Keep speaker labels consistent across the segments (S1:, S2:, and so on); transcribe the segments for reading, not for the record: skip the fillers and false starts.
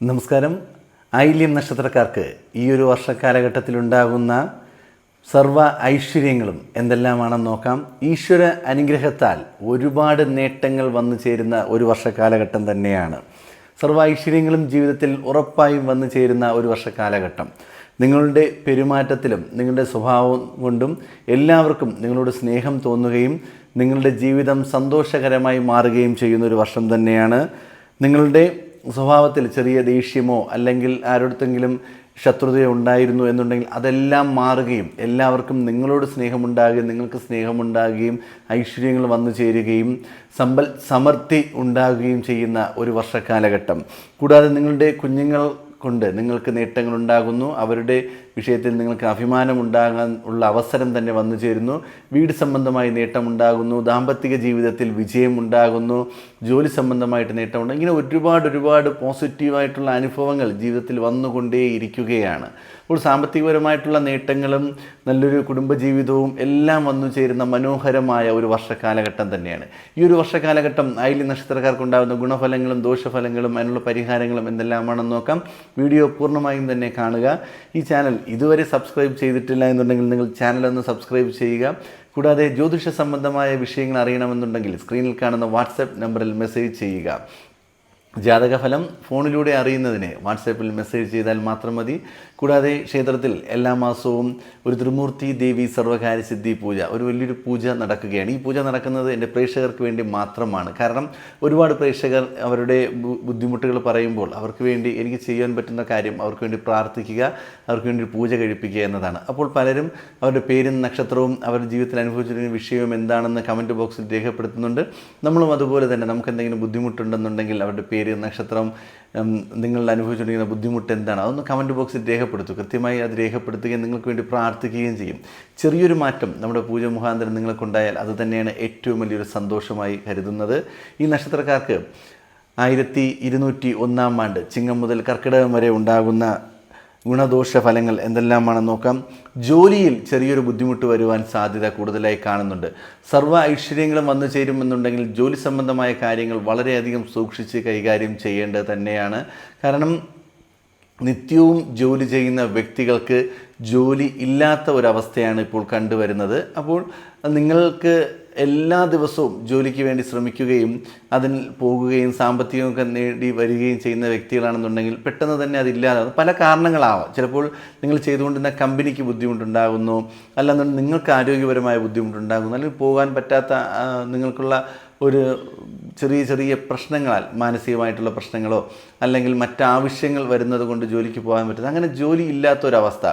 S1: നമസ്കാരം. ആയില്യം നക്ഷത്രക്കാർക്ക് ഈ ഒരു വർഷക്കാലഘട്ടത്തിലുണ്ടാകുന്ന സർവ്വ ഐശ്വര്യങ്ങളും എന്തെല്ലാമാണെന്ന് നോക്കാം. ഈശ്വര അനുഗ്രഹത്താൽ ഒരുപാട് നേട്ടങ്ങൾ വന്നു ചേരുന്ന ഒരു വർഷക്കാലഘട്ടം തന്നെയാണ്. സർവ്വ ഐശ്വര്യങ്ങളും ജീവിതത്തിൽ ഉറപ്പായും വന്നു ചേരുന്ന ഒരു വർഷക്കാലഘട്ടം. നിങ്ങളുടെ പെരുമാറ്റത്തിലും നിങ്ങളുടെ സ്വഭാവം കൊണ്ടും എല്ലാവർക്കും നിങ്ങളോട് സ്നേഹം തോന്നുകയും നിങ്ങളുടെ ജീവിതം സന്തോഷകരമായി മാറുകയും ചെയ്യുന്ന ഒരു വർഷം തന്നെയാണ്. നിങ്ങളുടെ സ്വഭാവത്തിൽ ചെറിയ ദേഷ്യമോ അല്ലെങ്കിൽ ആരോടത്തെങ്കിലും ശത്രുതയോ ഉണ്ടായിരുന്നു എന്നുണ്ടെങ്കിൽ അതെല്ലാം മാറുകയും എല്ലാവർക്കും നിങ്ങളോട് സ്നേഹമുണ്ടാകുകയും നിങ്ങൾക്ക് സ്നേഹമുണ്ടാകുകയും ഐശ്വര്യങ്ങൾ വന്നു ചേരുകയും സമൃദ്ധി ഉണ്ടാകുകയും ചെയ്യുന്ന ഒരു വർഷക്കാലഘട്ടം. കൂടാതെ നിങ്ങളുടെ കുഞ്ഞുങ്ങൾ കൊണ്ട് നിങ്ങൾക്ക് നേട്ടങ്ങൾ ഉണ്ടാകുന്നു. അവരുടെ വിഷയത്തിൽ നിങ്ങൾക്ക് അഭിമാനം ഉണ്ടാകാൻ ഉള്ള അവസരം തന്നെ വന്നു ചേരുന്നു. വീട് സംബന്ധമായി നേട്ടമുണ്ടാകുന്നു. ദാമ്പത്തിക ജീവിതത്തിൽ വിജയമുണ്ടാകുന്നു. ജോലി സംബന്ധമായിട്ട് നേട്ടമുണ്ട്. ഇങ്ങനെ ഒരുപാട് പോസിറ്റീവായിട്ടുള്ള അനുഭവങ്ങൾ ജീവിതത്തിൽ വന്നുകൊണ്ടേയിരിക്കുകയാണ്. അപ്പോൾ സാമ്പത്തികപരമായിട്ടുള്ള നേട്ടങ്ങളും നല്ലൊരു കുടുംബജീവിതവും എല്ലാം വന്നു ചേരുന്ന മനോഹരമായ ഒരു വർഷക്കാലഘട്ടം തന്നെയാണ്. ഈ ഒരു വർഷക്കാലഘട്ടം ആയില്യം നക്ഷത്രക്കാർക്കുണ്ടാകുന്ന ഗുണഫലങ്ങളും ദോഷഫലങ്ങളും അതിനുള്ള പരിഹാരങ്ങളും എന്തെല്ലാമാണെന്ന് നോക്കാം. വീഡിയോ പൂർണ്ണമായും തന്നെ കാണുക. ഈ ചാനൽ ഇതുവരെ സബ്സ്ക്രൈബ് ചെയ്തിട്ടില്ല എന്നുണ്ടെങ്കിൽ നിങ്ങൾ ചാനലൊന്ന് സബ്സ്ക്രൈബ് ചെയ്യുക. കൂടാതെ ജ്യോതിഷ സംബന്ധമായ വിഷയങ്ങൾ അറിയണമെന്നുണ്ടെങ്കിൽ സ്ക്രീനിൽ കാണുന്ന വാട്സപ്പ് നമ്പറിൽ മെസ്സേജ് ചെയ്യുക. ജാതകഫലം ഫോണിലൂടെ അറിയുന്നതിന് വാട്സാപ്പിൽ മെസ്സേജ് ചെയ്താൽ മാത്രം മതി. കൂടാതെ ക്ഷേത്രത്തിൽ എല്ലാ മാസവും ഒരു ത്രിമൂർത്തി ദേവി സർവകാര്യസിദ്ധി പൂജ, ഒരു വലിയൊരു പൂജ നടക്കുകയാണ്. ഈ പൂജ നടക്കുന്നത് എൻ്റെ പ്രേക്ഷകർക്ക് വേണ്ടി മാത്രമാണ്. കാരണം ഒരുപാട് പ്രേക്ഷകർ അവരുടെ ബുദ്ധിമുട്ടുകൾ പറയുമ്പോൾ അവർക്ക് വേണ്ടി എനിക്ക് ചെയ്യാൻ പറ്റുന്ന കാര്യം അവർക്ക് വേണ്ടി പ്രാർത്ഥിക്കുക, അവർക്ക് വേണ്ടി പൂജ കഴിപ്പിക്കുക എന്നതാണ്. അപ്പോൾ പലരും അവരുടെ പേരും നക്ഷത്രവും അവരുടെ ജീവിതത്തിൽ അനുഭവിച്ചിരിക്കുന്ന വിഷയവും എന്താണെന്ന് കമൻറ്റ് ബോക്സിൽ രേഖപ്പെടുത്തുന്നുണ്ട്. നമ്മളും അതുപോലെ തന്നെ നമുക്ക് എന്തെങ്കിലും ബുദ്ധിമുട്ടുണ്ടെന്നുണ്ടെങ്കിൽ അവരുടെ പേര്, നക്ഷത്രം, നിങ്ങൾ അനുഭവിച്ചുകൊണ്ടിരിക്കുന്ന ബുദ്ധിമുട്ട് എന്താണ് അതൊന്ന് കമൻറ്റ് ബോക്സിൽ രേഖപ്പെടുത്തുക. കൃത്യമായി അത് രേഖപ്പെടുത്തുകയും നിങ്ങൾക്ക് വേണ്ടി പ്രാർത്ഥിക്കുകയും ചെയ്യും. ചെറിയൊരു മാറ്റം നമ്മുടെ പൂജ മുഖാന്തരം നിങ്ങൾക്കുണ്ടായാൽ അത് തന്നെയാണ് ഏറ്റവും വലിയൊരു സന്തോഷമായി കരുതുന്നത്. ഈ നക്ഷത്രക്കാർക്ക് 1201 ആണ്ട് ചിങ്ങം മുതൽ കർക്കിടകം വരെ ഉണ്ടാകുന്ന ഗുണദോഷ ഫലങ്ങൾ എന്തെല്ലാമാണെന്ന് നോക്കാം. ജോലിയിൽ ചെറിയൊരു ബുദ്ധിമുട്ട് വരുവാൻ സാധ്യത കൂടുതലായി കാണുന്നുണ്ട്. സർവ്വ ഐശ്വര്യങ്ങളും വന്നു ചേരുമെന്നുണ്ടെങ്കിൽ ജോലി സംബന്ധമായ കാര്യങ്ങൾ വളരെയധികം സൂക്ഷിച്ച് കൈകാര്യം ചെയ്യേണ്ടത് തന്നെയാണ്. കാരണം നിത്യവും ജോലി ചെയ്യുന്ന വ്യക്തികൾക്ക് ജോലി ഇല്ലാത്ത ഒരവസ്ഥയാണ് ഇപ്പോൾ കണ്ടുവരുന്നത്. അപ്പോൾ നിങ്ങൾക്ക് എല്ലാ ദിവസവും ജോലിക്ക് വേണ്ടി ശ്രമിക്കുകയും അതിൽ പോകുകയും സാമ്പത്തികമൊക്കെ നേടി വരികയും ചെയ്യുന്ന വ്യക്തികളാണെന്നുണ്ടെങ്കിൽ പെട്ടെന്ന് തന്നെ അതില്ലാതെ പല കാരണങ്ങളാവാം. ചിലപ്പോൾ നിങ്ങൾ ചെയ്തുകൊണ്ടിരുന്ന കമ്പനിക്ക് ബുദ്ധിമുട്ടുണ്ടാകുന്നു, അല്ലെന്നുണ്ടെങ്കിൽ നിങ്ങൾക്ക് ആരോഗ്യപരമായ ബുദ്ധിമുട്ടുണ്ടാകുന്നു, അല്ലെങ്കിൽ പോകാൻ പറ്റാത്ത നിങ്ങൾക്കുള്ള ഒരു ചെറിയ പ്രശ്നങ്ങളാൽ, മാനസികമായിട്ടുള്ള പ്രശ്നങ്ങളോ അല്ലെങ്കിൽ മറ്റാവശ്യങ്ങൾ വരുന്നത് കൊണ്ട് ജോലിക്ക് പോകാൻ പറ്റുന്നത്, അങ്ങനെ ജോലി ഇല്ലാത്തൊരവസ്ഥ.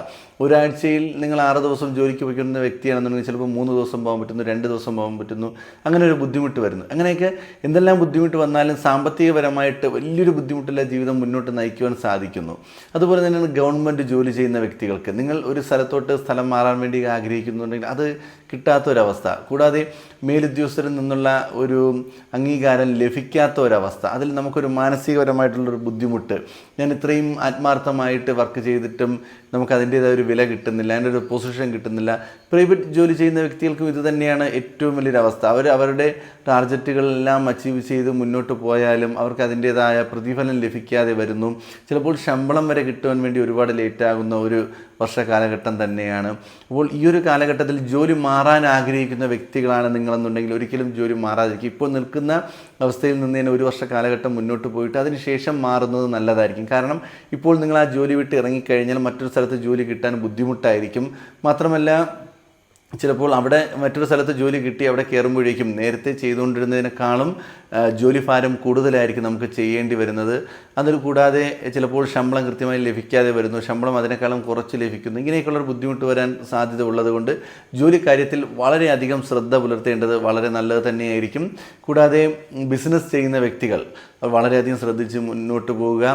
S1: ഒരാഴ്ചയിൽ നിങ്ങൾ 6 ദിവസം ജോലിക്ക് പോയിക്കൊണ്ടിരുന്ന വ്യക്തിയാണെന്നുണ്ടെങ്കിൽ ചിലപ്പോൾ 3 ദിവസം പോകാൻ പറ്റുന്നു, 2 ദിവസം പോകാൻ പറ്റുന്നു, അങ്ങനെ ഒരു ബുദ്ധിമുട്ട് വരുന്നു. അങ്ങനെയൊക്കെ എന്തെല്ലാം ബുദ്ധിമുട്ട് വന്നാലും സാമ്പത്തികപരമായിട്ട് വലിയൊരു ബുദ്ധിമുട്ടില്ല ജീവിതം മുന്നോട്ട് നയിക്കുവാൻ സാധിക്കുന്നു. അതുപോലെ തന്നെയാണ് ഗവൺമെൻറ് ജോലി ചെയ്യുന്ന വ്യക്തികൾക്ക്. നിങ്ങൾ ഒരു സ്ഥലത്തോട്ട് സ്ഥലം മാറാൻ വേണ്ടി ആഗ്രഹിക്കുന്നുണ്ടെങ്കിൽ അത് കിട്ടാത്തൊരവസ്ഥ, കൂടാതെ മേലുദ്യോഗസ്ഥരിൽ നിന്നുള്ള ഒരു അംഗീകാരം ലഭിക്കാത്ത ഒരവസ്ഥ, അതിൽ നമുക്കൊരു മാനസികപരമായിട്ടുള്ളൊരു ബുദ്ധിമുട്ട്. ഞാൻ ഇത്രയും ആത്മാർത്ഥമായിട്ട് വർക്ക് ചെയ്തിട്ടും നമുക്ക് അതിൻ്റേതായ ഒരു വില കിട്ടുന്നില്ല, അതിൻ്റെ ഒരു പൊസിഷൻ കിട്ടുന്നില്ല. പ്രൈവറ്റ് ജോലി ചെയ്യുന്ന വ്യക്തികൾക്കും ഇത് തന്നെയാണ് ഏറ്റവും വലിയൊരവസ്ഥ. അവരുടെ ടാർഗറ്റുകളെല്ലാം അച്ചീവ് ചെയ്ത് മുന്നോട്ട് പോയാലും അവർക്ക് അതിൻ്റേതായ പ്രതിഫലം ലഭിക്കാതെ വരുന്നു. ചിലപ്പോൾ ശമ്പളം വരെ കിട്ടുവാൻ വേണ്ടി ഒരുപാട് ലേറ്റാകുന്ന ഒരു വർഷകാലഘട്ടം തന്നെയാണ്. അപ്പോൾ ഈ ഒരു കാലഘട്ടത്തിൽ ജോലി മാറാൻ ആഗ്രഹിക്കുന്ന വ്യക്തികളാണ് നിങ്ങളെന്നുണ്ടെങ്കിൽ ഒരിക്കലും ജോലി മാറാതിരിക്കും. ഇപ്പോൾ നിൽക്കുന്ന അവസ്ഥയിൽ നിന്ന് തന്നെ ഒരു വർഷ കാലഘട്ടം മുന്നോട്ട് പോയിട്ട് അതിനുശേഷം മാറുന്നത് നല്ലതായിരിക്കും. കാരണം ഇപ്പോൾ നിങ്ങൾ ആ ജോലി വിട്ട് ഇറങ്ങിക്കഴിഞ്ഞാൽ മറ്റൊരു സ്ഥലത്ത് ജോലി കിട്ടാൻ ബുദ്ധിമുട്ടായിരിക്കും. മാത്രമല്ല ചിലപ്പോൾ അവിടെ മറ്റൊരു സ്ഥലത്ത് ജോലി കിട്ടി അവിടെ കയറുമ്പോഴേക്കും നേരത്തെ ചെയ്തുകൊണ്ടിരുന്നതിനേക്കാളും ജോലി ഭാരം കൂടുതലായിരിക്കും നമുക്ക് ചെയ്യേണ്ടി വരുന്നത്. അതിൽ കൂടാതെ ചിലപ്പോൾ ശമ്പളം കൃത്യമായി ലഭിക്കാതെ വരുന്നു, ശമ്പളം അതിനേക്കാളും കുറച്ച് ലഭിക്കുന്നു. ഇങ്ങനെയൊക്കെയുള്ളൊരു ബുദ്ധിമുട്ട് വരാൻ സാധ്യത ഉള്ളതുകൊണ്ട് ജോലി കാര്യത്തിൽ വളരെയധികം ശ്രദ്ധ പുലർത്തേണ്ടത് വളരെ നല്ലത് തന്നെയായിരിക്കും. കൂടാതെ ബിസിനസ് ചെയ്യുന്ന വ്യക്തികൾ വളരെയധികം ശ്രദ്ധിച്ച് മുന്നോട്ട് പോവുക.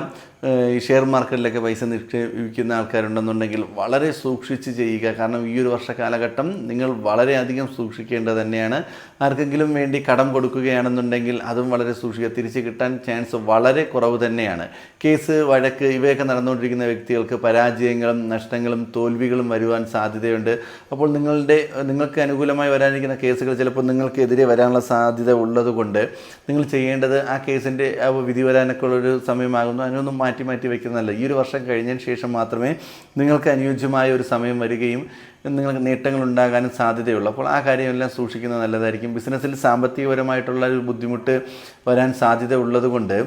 S1: ഈ ഷെയർ മാർക്കറ്റിലൊക്കെ പൈസ നിക്ഷേപിക്കുന്ന ആൾക്കാരുണ്ടെന്നുണ്ടെങ്കിൽ വളരെ സൂക്ഷിച്ച് ചെയ്യുക. കാരണം ഈ ഒരു വർഷ കാലഘട്ടം നിങ്ങൾ വളരെയധികം സൂക്ഷിക്കേണ്ടത് തന്നെയാണ്. ആർക്കെങ്കിലും വേണ്ടി കടം കൊടുക്കുകയാണെന്നുണ്ടെങ്കിൽ അതും വളരെ സൂക്ഷിക്കുക. തിരിച്ച് കിട്ടാൻ ചാൻസ് വളരെ കുറവ് തന്നെയാണ്. കേസ്, വഴക്ക് ഇവയൊക്കെ നടന്നുകൊണ്ടിരിക്കുന്ന വ്യക്തികൾക്ക് പരാജയങ്ങളും നഷ്ടങ്ങളും തോൽവികളും വരുവാൻ സാധ്യതയുണ്ട്. അപ്പോൾ നിങ്ങൾക്ക് അനുകൂലമായി വരാനിരിക്കുന്ന കേസുകൾ ചിലപ്പോൾ നിങ്ങൾക്കെതിരെ വരാനുള്ള സാധ്യത ഉള്ളതുകൊണ്ട് നിങ്ങൾ ചെയ്യേണ്ടത് ആ കേസിൻ്റെ വിധി വരാനൊക്കെ ഉള്ളൊരു സമയമാകുന്നു. അതിനൊന്നും മാറ്റി മാറ്റി വയ്ക്കുന്നതല്ല. ഈ ഒരു വർഷം കഴിഞ്ഞതിന് ശേഷം മാത്രമേ നിങ്ങൾക്ക് അനുയോജ്യമായ ഒരു സമയം വരികയും നിങ്ങൾക്ക് നേട്ടങ്ങൾ ഉണ്ടാകാനും സാധ്യതയുള്ളൂ. അപ്പോൾ ആ കാര്യമെല്ലാം സൂക്ഷിക്കുന്നത് നല്ലതായിരിക്കും. ബിസിനസ്സിൽ സാമ്പത്തികപരമായിട്ടുള്ള ഒരു ബുദ്ധിമുട്ട് വരാൻ സാധ്യത ഉള്ളതുകൊണ്ട്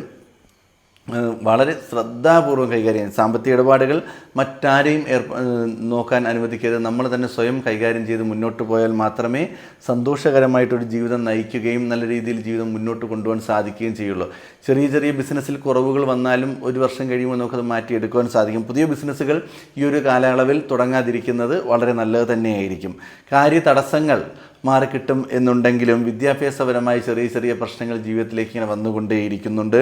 S1: വളരെ ശ്രദ്ധാപൂർവ്വം കൈകാര്യം ചെയ്യും. സാമ്പത്തിക ഇടപാടുകൾ മറ്റാരെയും നോക്കാൻ അനുവദിക്കരുത്. നമ്മൾ തന്നെ സ്വയം കൈകാര്യം ചെയ്ത് മുന്നോട്ട് പോയാൽ മാത്രമേ സന്തോഷകരമായിട്ടൊരു ജീവിതം നയിക്കുകയും നല്ല രീതിയിൽ ജീവിതം മുന്നോട്ട് കൊണ്ടുപോകാൻ സാധിക്കുകയും ചെയ്യുള്ളൂ. ചെറിയ ചെറിയ ബിസിനസ്സിൽ കുറവുകൾ വന്നാലും ഒരു വർഷം കഴിയുമ്പോൾ നമുക്കത് മാറ്റിയെടുക്കുവാൻ സാധിക്കും. പുതിയ ബിസിനസ്സുകൾ ഈ ഒരു കാലയളവിൽ തുടങ്ങാതിരിക്കുന്നത് വളരെ നല്ലത് തന്നെയായിരിക്കും. കാര്യതടസ്സങ്ങൾ മാറിക്കിട്ടും എന്നുണ്ടെങ്കിലും വിദ്യാഭ്യാസപരമായി ചെറിയ ചെറിയ പ്രശ്നങ്ങൾ ജീവിതത്തിലേക്ക് ഇങ്ങനെ വന്നുകൊണ്ടേയിരിക്കുന്നുണ്ട്.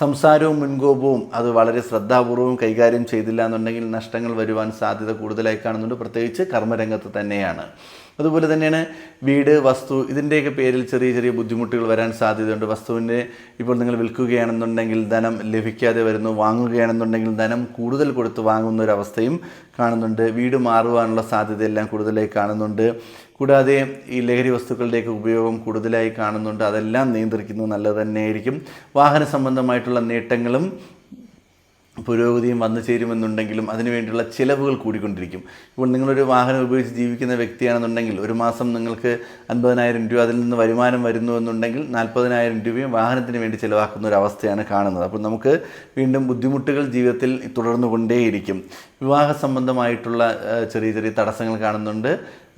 S1: സംസാരവും മുൻകോപവും അത് വളരെ ശ്രദ്ധാപൂർവ്വം കൈകാര്യം ചെയ്തില്ല എന്നുണ്ടെങ്കിൽ നഷ്ടങ്ങൾ വരുവാൻ സാധ്യത കൂടുതലായി കാണുന്നുണ്ട്. പ്രത്യേകിച്ച് കർമ്മരംഗത്ത് തന്നെയാണ്. അതുപോലെ തന്നെയാണ് വീട്, വസ്തു, ഇതിൻ്റെയൊക്കെ പേരിൽ ചെറിയ ചെറിയ ബുദ്ധിമുട്ടുകൾ വരാൻ സാധ്യതയുണ്ട്. വസ്തുവിൻ്റെ ഇപ്പോൾ നിങ്ങൾ വിൽക്കുകയാണെന്നുണ്ടെങ്കിൽ ധനം ലഭിക്കാതെ വരുന്നു, വാങ്ങുകയാണെന്നുണ്ടെങ്കിൽ ധനം കൂടുതൽ കൊടുത്ത് വാങ്ങുന്ന ഒരവസ്ഥയും കാണുന്നുണ്ട്. വീട് മാറുവാനുള്ള സാധ്യതയെല്ലാം കൂടുതലായി കാണുന്നുണ്ട്. കൂടാതെ ഈ ലഹരി വസ്തുക്കളുടെയൊക്കെ ഉപയോഗം കൂടുതലായി കാണുന്നുണ്ട്. അതെല്ലാം നിയന്ത്രിക്കുന്നത് നല്ലത് തന്നെയായിരിക്കും. വാഹന സംബന്ധമായിട്ടുള്ള നേട്ടങ്ങളും പുരോഗതിയും വന്നു ചേരുമെന്നുണ്ടെങ്കിലും അതിനുവേണ്ടിയുള്ള ചിലവുകൾ കൂടിക്കൊണ്ടിരിക്കും. ഇപ്പോൾ നിങ്ങളൊരു വാഹനം ഉപയോഗിച്ച് ജീവിക്കുന്ന വ്യക്തിയാണെന്നുണ്ടെങ്കിൽ ഒരു മാസം നിങ്ങൾക്ക് 50,000 രൂപ അതിൽ നിന്ന് വരുമാനം വരുന്നു എന്നുണ്ടെങ്കിൽ 40,000 രൂപയും വാഹനത്തിന് വേണ്ടി ചിലവാക്കുന്ന ഒരു അവസ്ഥയാണ് കാണുന്നത്. അപ്പോൾ നമുക്ക് വീണ്ടും ബുദ്ധിമുട്ടുകൾ ജീവിതത്തിൽ തുടർന്നു കൊണ്ടേയിരിക്കും. വിവാഹ സംബന്ധമായിട്ടുള്ള ചെറിയ ചെറിയ തടസ്സങ്ങൾ കാണുന്നുണ്ട്.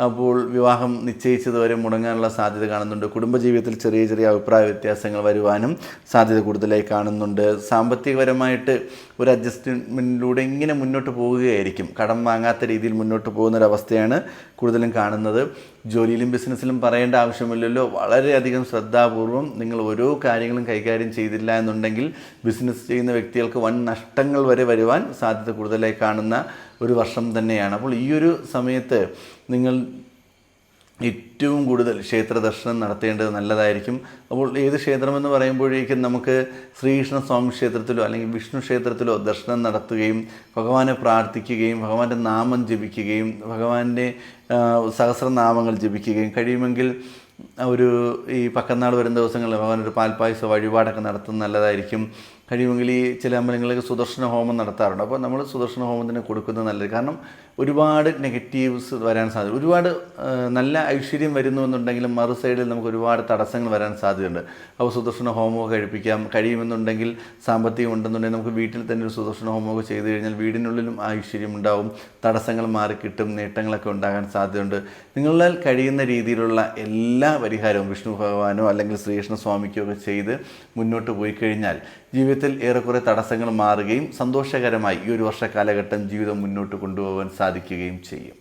S1: അപ്പോൾ വിവാഹം നിശ്ചയിച്ചതുവരെ മുടങ്ങാനുള്ള സാധ്യത കാണുന്നുണ്ട്. കുടുംബജീവിതത്തിൽ ചെറിയ ചെറിയ അഭിപ്രായ വ്യത്യാസങ്ങൾ വരുവാനും സാധ്യത കൂടുതലായി കാണുന്നുണ്ട്. സാമ്പത്തികപരമായിട്ട് ഒരു അഡ്ജസ്റ്റ്മെൻറ്റിലൂടെ ഇങ്ങനെ മുന്നോട്ട് പോവുകയായിരിക്കും. കടം വാങ്ങാത്ത രീതിയിൽ മുന്നോട്ട് പോകുന്നൊരവസ്ഥയാണ് കൂടുതലും കാണുന്നത്. ജോലിയിലും ബിസിനസ്സിലും പറയേണ്ട ആവശ്യമില്ലല്ലോ. വളരെയധികം ശ്രദ്ധാപൂർവം നിങ്ങൾ ഓരോ കാര്യങ്ങളും കൈകാര്യം ചെയ്തില്ല എന്നുണ്ടെങ്കിൽ ബിസിനസ് ചെയ്യുന്ന വ്യക്തികൾക്ക് വൻ നഷ്ടങ്ങൾ വരെ വരുവാൻ സാധ്യത കൂടുതലായി കാണുന്ന ഒരു വർഷം തന്നെയാണ്. അപ്പോൾ ഈ ഒരു സമയത്ത് നിങ്ങൾ ഏറ്റവും കൂടുതൽ ക്ഷേത്ര ദർശനം നടത്തേണ്ടത് നല്ലതായിരിക്കും. അപ്പോൾ ഏത് ക്ഷേത്രമെന്ന് പറയുമ്പോഴേക്കും നമുക്ക് ശ്രീകൃഷ്ണ സ്വാമി ക്ഷേത്രത്തിലോ അല്ലെങ്കിൽ വിഷ്ണു ക്ഷേത്രത്തിലോ ദർശനം നടത്തുകയും ഭഗവാനെ പ്രാർത്ഥിക്കുകയും ഭഗവാന്റെ നാമം ജപിക്കുകയും ഭഗവാന്റെ സഹസ്രനാമങ്ങൾ ജപിക്കുകയും കഴിയുമെങ്കിൽ ഈ പക്കന്നാൾ വരുന്ന ദിവസങ്ങളിൽ ഭഗവാനൊരു പാൽപ്പായസ വഴിപാടൊക്കെ നടത്തുന്നത് നല്ലതായിരിക്കും. കഴിയുമെങ്കിൽ ഈ ചില അമ്പലങ്ങളിലേക്ക് സുദർശന ഹോമം നടത്താറുണ്ട്. അപ്പോൾ നമ്മൾ സുദർശന ഹോമത്തിന് കൊടുക്കുന്നത് നല്ലത്. കാരണം ഒരുപാട് നെഗറ്റീവ്സ് വരാൻ സാധ്യത, ഒരുപാട് നല്ല ഐശ്വര്യം വരുന്നു എന്നുണ്ടെങ്കിലും മറു സൈഡിൽ നമുക്ക് ഒരുപാട് തടസ്സങ്ങൾ വരാൻ സാധ്യതയുണ്ട്. അപ്പോൾ സുദർശന ഹോമമൊക്കെ കഴിപ്പിക്കാം. കഴിയുമെന്നുണ്ടെങ്കിൽ സാമ്പത്തികം ഉണ്ടെന്നുണ്ടെങ്കിൽ നമുക്ക് വീട്ടിൽ തന്നെ ഒരു സുദർശന ഹോമമൊക്കെ ചെയ്തു കഴിഞ്ഞാൽ വീടിനുള്ളിലും ഐശ്വര്യം ഉണ്ടാവും, തടസ്സങ്ങൾ മാറിക്കിട്ടും, നേട്ടങ്ങളൊക്കെ ഉണ്ടാകാൻ സാധ്യതയുണ്ട്. നിങ്ങളാൽ കഴിയുന്ന രീതിയിലുള്ള എല്ലാ പരിഹാരവും വിഷ്ണു ഭഗവാനോ അല്ലെങ്കിൽ ശ്രീകൃഷ്ണ സ്വാമിക്കോ ഒക്കെ ചെയ്ത് മുന്നോട്ട് പോയി കഴിഞ്ഞാൽ ജീവിതത്തിൽ ഏറെക്കുറെ തടസ്സങ്ങൾ മാറുകയും സന്തോഷകരമായി ഈ ഒരു വർഷ കാലഘട്ടം ജീവിതം മുന്നോട്ട് കൊണ്ടുപോകാൻ സാധിക്കുകയും ചെയ്യും.